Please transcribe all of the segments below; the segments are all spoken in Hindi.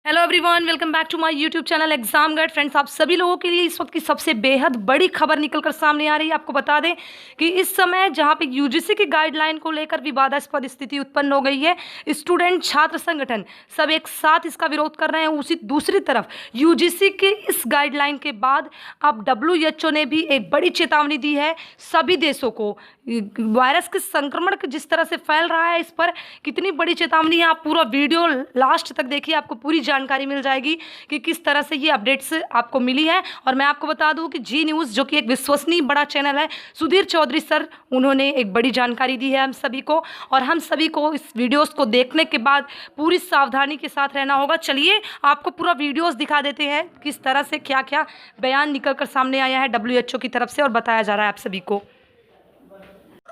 Hello everyone, welcome back to my YouTube channel exam guide. Friends, आप सभी लोगों के लिए इस वक्त की सबसे बेहद बड़ी खबर निकलकर सामने आ रही है। आपको बता दें कि इस समय जहां पे यूजीसी की गाइडलाइन को लेकर विवादास्पद स्थिति उत्पन्न हो गई है, स्टूडेंट छात्र संगठन सब एक साथ इसका विरोध कर रहे हैं। उसी दूसरी तरफ यूजीसी के इस गाइडलाइन के बाद अब डब्ल्यूएचओ ने भी एक बड़ी चेतावनी दी है सभी देशों को। वायरस के संक्रमण जिस तरह से फैल रहा है, इस पर कितनी बड़ी चेतावनी है, आप पूरा वीडियो लास्ट तक देखिए, आपको पूरी जानकारी मिल जाएगी कि किस तरह से ये अपडेट्स आपको मिली है। और मैं आपको बता दूं कि जी न्यूज़, जो कि एक विश्वसनीय बड़ा चैनल है, सुधीर चौधरी सर, उन्होंने एक बड़ी जानकारी दी है हम सभी को। और हम सभी को इस वीडियोस को देखने के बाद पूरी सावधानी के साथ रहना होगा। चलिए आपको पूरा वीडियोस दिखा देते हैं किस तरह से क्या क्या बयान निकल कर सामने आया है डब्ल्यूएचओ की तरफ से और बताया जा रहा है आप सभी को।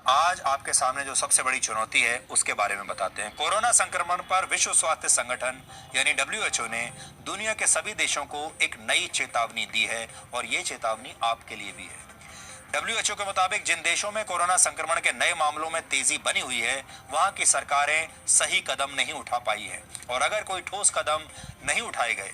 आज आपके सामने जो सबसे बड़ी चुनौती है उसके बारे में बताते हैं। कोरोना संक्रमण पर विश्व स्वास्थ्य संगठन यानी डब्ल्यूएचओ ने दुनिया के सभी देशों को एक नई चेतावनी दी है और ये चेतावनी आपके लिए भी है। डब्ल्यूएचओ के मुताबिक जिन देशों में कोरोना संक्रमण के नए मामलों में तेजी बनी हुई है, वहां की सरकारें सही कदम नहीं उठा पाई है और अगर कोई ठोस कदम नहीं उठाए गए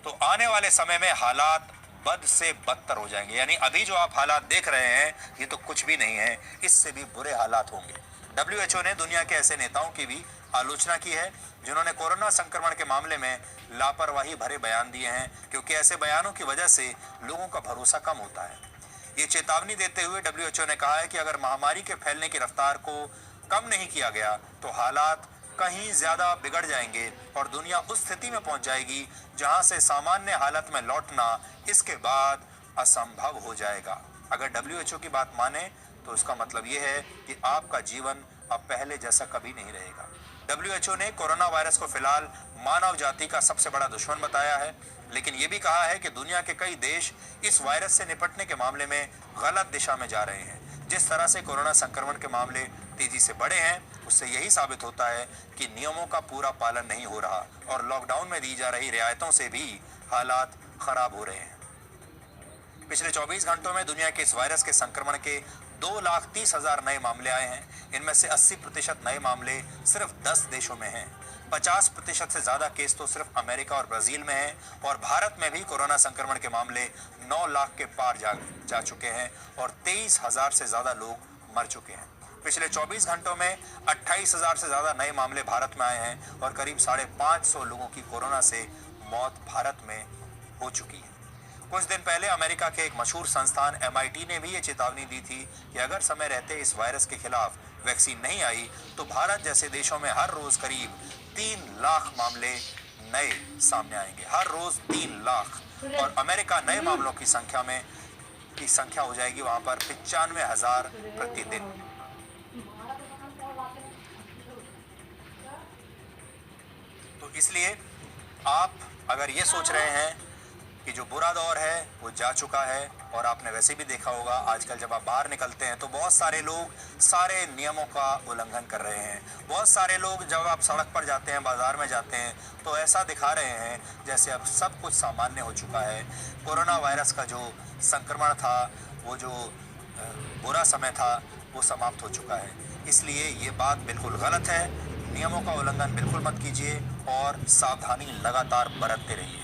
तो आने वाले समय में हालात बद से बदतर हो जाएंगे। यानी अभी जो आप हालात देख रहे हैं ये तो कुछ भी नहीं है, इससे भी बुरे हालात होंगे। डब्ल्यूएचओ ने दुनिया के ऐसे नेताओं की भी आलोचना की है जिन्होंने कोरोना संक्रमण के मामले में लापरवाही भरे बयान दिए हैं, क्योंकि ऐसे बयानों की वजह से लोगों का भरोसा कम होता है। ये चेतावनी देते हुए डब्ल्यूएचओ ने कहा है कि अगर महामारी के फैलने की रफ्तार को कम नहीं किया गया तो हालात कहीं ज्यादा बिगड़ जाएंगे और दुनिया उस स्थिति में पहुंच जाएगी जहां से सामान्य हालत में लौटना इसके बाद असंभव हो जाएगा। अगर डब्ल्यूएचओ की बात माने तो इसका मतलब यह है कि आपका जीवन अब पहले जैसा कभी नहीं रहेगा। डब्ल्यूएचओ ने कोरोना वायरस को फिलहाल मानव जाति का सबसे बड़ा दुश्मन बताया है, लेकिन यह भी कहा है कि दुनिया के कई देश इस वायरस से निपटने के मामले में गलत दिशा में जा रहे हैं। जिस तरह से कोरोना संक्रमण के मामले तेजी से बढ़े हैं, उससे यही साबित होता है कि नियमों का पूरा पालन नहीं हो रहा और लॉकडाउन में दी जा रही रियायतों से भी हालात खराब हो रहे हैं। पिछले 24 घंटों में दुनिया के इस वायरस के संक्रमण के 2,30,000 नए मामले आए हैं। इनमें से 80% नए मामले सिर्फ 10 देशों में हैं। 50% से ज्यादा केस तो सिर्फ अमेरिका और ब्राजील में हैं और भारत में भी कोरोना संक्रमण के मामले 9 लाख के पार जा चुके हैं और 23,000 से ज्यादा लोग मर चुके हैं। पिछले 24 घंटों में 28,000 से ज्यादा नए मामले भारत में आए हैं और करीब 550 लोगों की कोरोना से मौत भारत में हो चुकी है। कुछ दिन पहले अमेरिका के एक मशहूर संस्थान MIT ने भी ये चेतावनी दी थी कि अगर समय रहते इस वायरस के खिलाफ वैक्सीन नहीं आई तो भारत जैसे देशों में हर रोज करीब 3 लाख मामले नए सामने आएंगे। हर रोज 3 लाख। और अमेरिका नए मामलों की संख्या हो जाएगी वहां पर 95,000 प्रतिदिन। तो इसलिए आप अगर ये सोच रहे हैं कि जो बुरा दौर है वो जा चुका है, और आपने वैसे भी देखा होगा आजकल जब आप बाहर निकलते हैं तो बहुत सारे लोग सारे नियमों का उल्लंघन कर रहे हैं। बहुत सारे लोग जब आप सड़क पर जाते हैं, बाजार में जाते हैं, तो ऐसा दिखा रहे हैं जैसे अब सब कुछ सामान्य हो चुका है। कोरोना वायरस का जो संक्रमण था, वो जो बुरा समय था, वो समाप्त हो चुका है। इसलिए ये बात बिल्कुल गलत है। नियमों का उल्लंघन बिल्कुल मत कीजिए और सावधानी लगातार बरतते रहिए।